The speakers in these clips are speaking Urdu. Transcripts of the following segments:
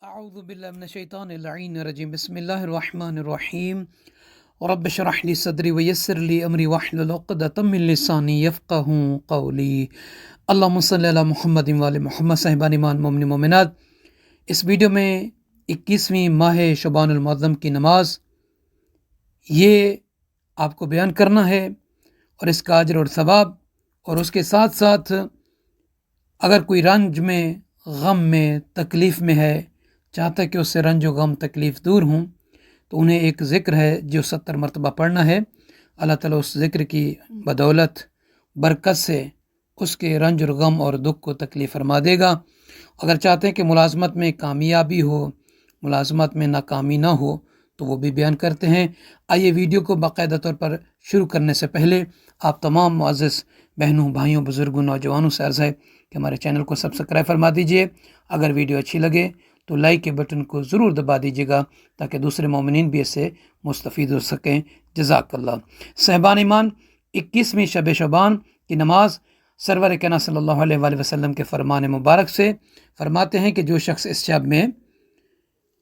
اعوذ باللہ من الشیطان اللعین الرجیم بسم اللہ الرحمن الرحیم رب اشرح لی صدری ویسر لی امری واحلل عقدۃ من لسانی یفقہوا قولی اللہم صلی علی محمد وعلی محمد صاحبان ایمان مومن مومنات۔ اس ویڈیو میں 21ویں ماہ شعبان المعظم کی نماز یہ آپ کو بیان کرنا ہے اور اس کا اجر اور ثواب، اور اس کے ساتھ ساتھ اگر کوئی رنج میں، غم میں، تکلیف میں ہے، چاہتا ہے کہ اس سے رنج و غم تکلیف دور ہوں، تو انہیں ایک ذکر ہے جو 70 مرتبہ پڑھنا ہے۔ اللہ تعالیٰ اس ذکر کی بدولت برکت سے اس کے رنج اور غم اور دکھ کو تکلیف فرما دے گا۔ اگر چاہتے ہیں کہ ملازمت میں کامیابی ہو، ملازمت میں ناکامی نہ ہو، تو وہ بھی بیان کرتے ہیں۔ آئیے ویڈیو کو باقاعدہ طور پر شروع کرنے سے پہلے آپ تمام معزز بہنوں، بھائیوں، بزرگوں، نوجوانوں سے عرض ہے کہ ہمارے چینل کو سبسکرائب فرما دیجئے۔ اگر ویڈیو اچھی لگے تو لائک کے بٹن کو ضرور دبا دیجیے گا تاکہ دوسرے مومنین بھی اس سے مستفید ہو سکیں۔ جزاک اللہ۔ صاحبان ایمان، 21ویں شب شعبان کی نماز سرور کائنات صلی اللہ علیہ وآلہ وسلم کے فرمان مبارک سے فرماتے ہیں کہ جو شخص اس شب میں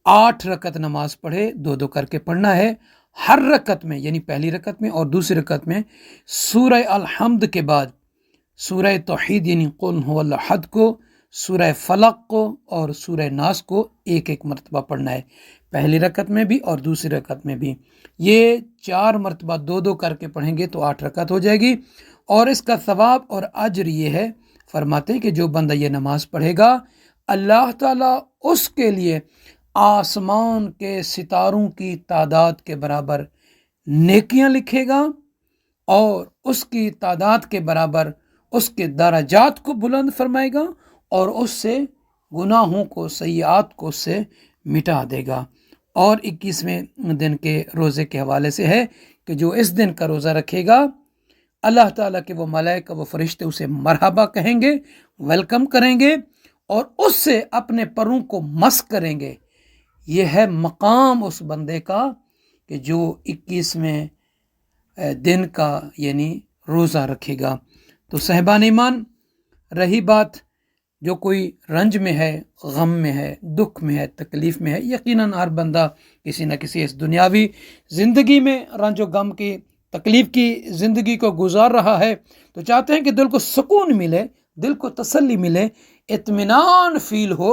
8 رکعت نماز پڑھے، 2 کر کے پڑھنا ہے، ہر رکعت میں یعنی پہلی رکعت میں اور دوسری رکعت میں سورہ الحمد کے بعد سورہ توحید یعنی قل هو اللہ احد کو، سورہ فلق کو اور سورہ ناس کو ایک مرتبہ پڑھنا ہے، پہلی رکعت میں بھی اور دوسری رکعت میں بھی۔ یہ 4 مرتبہ 2 کر کے پڑھیں گے تو 8 رکعت ہو جائے گی، اور اس کا ثواب اور اجر یہ ہے، فرماتے ہیں کہ جو بندہ یہ نماز پڑھے گا، اللہ تعالیٰ اس کے لیے آسمان کے ستاروں کی تعداد کے برابر نیکیاں لکھے گا، اور اس کی تعداد کے برابر اس کے درجات کو بلند فرمائے گا، اور اس سے گناہوں کو، سیئات کو اس سے مٹا دے گا۔ اور 21ویں دن کے روزے کے حوالے سے ہے کہ جو اس دن کا روزہ رکھے گا، اللہ تعالیٰ کے وہ ملائکہ، وہ فرشتے اسے مرحبا کہیں گے، ویلکم کریں گے، اور اس سے اپنے پروں کو مس کریں گے۔ یہ ہے مقام اس بندے کا کہ جو 21ویں دن کا یعنی روزہ رکھے گا۔ تو صاحبان ایمان، رہی بات جو کوئی رنج میں ہے، غم میں ہے، دکھ میں ہے، تکلیف میں ہے، یقیناً ہر بندہ کسی نہ کسی اس دنیاوی زندگی میں رنج و غم کی، تکلیف کی زندگی کو گزار رہا ہے، تو چاہتے ہیں کہ دل کو سکون ملے، دل کو تسلی ملے، اطمینان فیل ہو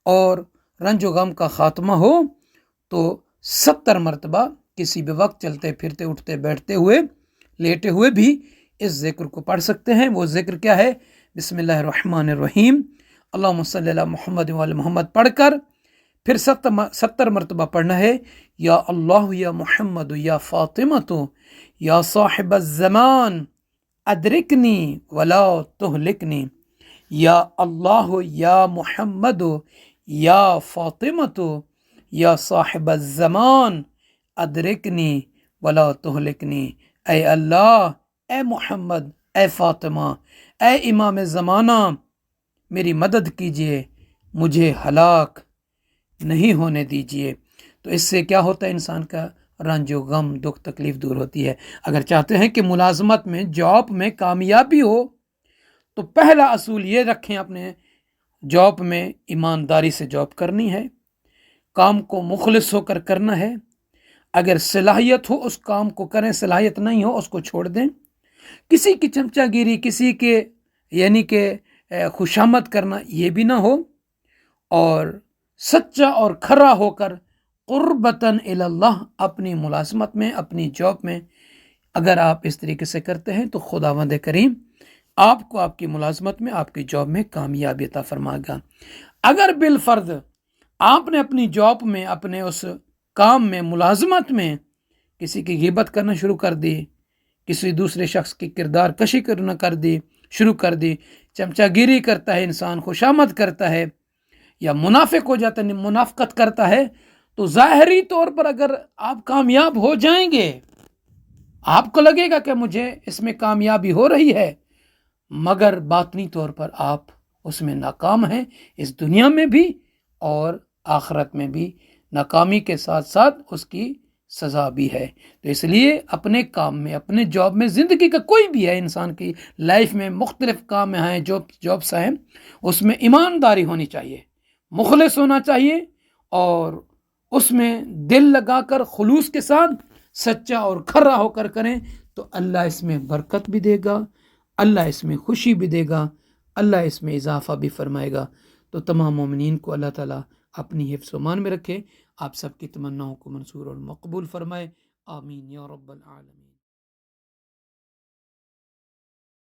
اور رنج و غم کا خاتمہ ہو، تو 70 مرتبہ کسی بھی وقت چلتے پھرتے، اٹھتے بیٹھتے ہوئے، لیٹے ہوئے بھی اس ذکر کو پڑھ سکتے ہیں۔ وہ ذکر کیا ہے؟ بسم اللہ الرحمن الرحیم، اللہم صلی علی محمد وعلی محمد پڑھ کر پھر 70 مرتبہ پڑھنا ہے، یا اللہ یا محمد یا فاطمہ یا صاحب الزمان ادرکنی ولا تہلکنی، یا اللہ یا محمد یا فاطمہ یا صاحب الزمان ادرکنی ولا تہلکنی۔ اے اللہ، اے محمد، اے فاطمہ، اے امام زمانہ، میری مدد کیجئے، مجھے ہلاک نہیں ہونے دیجئے۔ تو اس سے کیا ہوتا ہے؟ انسان کا رنج و غم، دکھ، تکلیف دور ہوتی ہے۔ اگر چاہتے ہیں کہ ملازمت میں، جاب میں کامیابی ہو، تو پہلا اصول یہ رکھیں اپنے جاب میں، ایمانداری سے جاب کرنی ہے، کام کو مخلص ہو کر کرنا ہے۔ اگر صلاحیت ہو اس کام کو کریں، صلاحیت نہیں ہو اس کو چھوڑ دیں۔ کسی کی چمچہ گیری، کسی کے یعنی کہ خوشامد کرنا یہ بھی نہ ہو، اور سچا اور کھرا ہو کر قربتاً اللہ اپنی ملازمت میں، اپنی جاب میں اگر آپ اس طریقے سے کرتے ہیں تو خداوند کریم آپ کو آپ کی ملازمت میں، آپ کی جاب میں کامیابی عطا فرمائے گا۔ اگر بالفرض آپ نے اپنی جاب میں، اپنے اس کام میں، ملازمت میں کسی کی غیبت کرنا شروع کر دی، کسی دوسرے شخص کی کردار کشی کرنا شروع کر دی، چمچہ گیری کرتا ہے انسان، خوشامد کرتا ہے، یا منافق ہو جاتا ہے، منافقت کرتا ہے، تو ظاہری طور پر اگر آپ کامیاب ہو جائیں گے، آپ کو لگے گا کہ مجھے اس میں کامیابی ہو رہی ہے، مگر باطنی طور پر آپ اس میں ناکام ہیں، اس دنیا میں بھی اور آخرت میں بھی۔ ناکامی کے ساتھ ساتھ اس کی سزا بھی ہے۔ تو اس لیے اپنے کام میں، اپنے جاب میں، زندگی کا کوئی بھی ہے، انسان کی لائف میں مختلف کام ہیں، جابس ہیں، اس میں ایمانداری ہونی چاہیے، مخلص ہونا چاہیے، اور اس میں دل لگا کر خلوص کے ساتھ سچا اور کھرا ہو کر کریں تو اللہ اس میں برکت بھی دے گا، اللہ اس میں خوشی بھی دے گا، اللہ اس میں اضافہ بھی فرمائے گا۔ تو تمام مومنین کو اللہ تعالیٰ اپنی حفظ و امان میں رکھے، آپ سب کی تمناؤں کو منصور اور مقبول فرمائے، آمین یا رب العالمین۔